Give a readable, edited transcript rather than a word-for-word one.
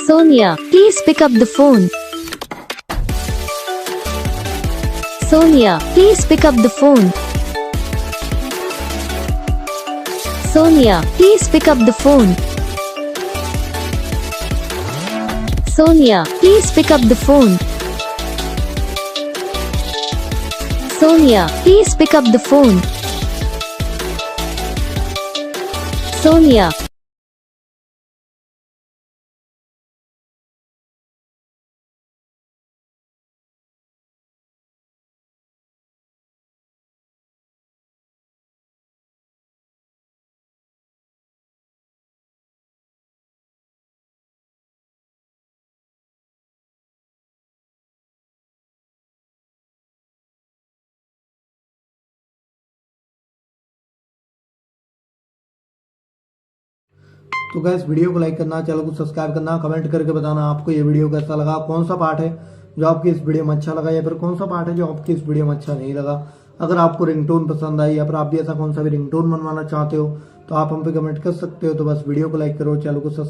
Sonia, please pick up the phone. Sonia, please pick up the phone. Sonia, please pick up the phone. Sonia, please pick up the phone. Sonia, please pick up the phone. Sonia. तो gas video को like करना, channel को subscribe करना, comment करके बताना आपको ये video कैसा लगा, कौन सा पार्ट है जो आपकी इस वीडियो में अच्छा लगा या फिर कौन सा पार्ट है जो आपकी इस वीडियो में अच्छा नहीं लगा। अगर आपको रिंगटोन पसंद आई या फिर आप भी ऐसा कौन सा भी रिंगटोन बनवाना चाहते हो तो आप हम पे कमेंट कर सकते हो। तो बस वीडियो को लाइक करो, चैनल को सब्सक्राइब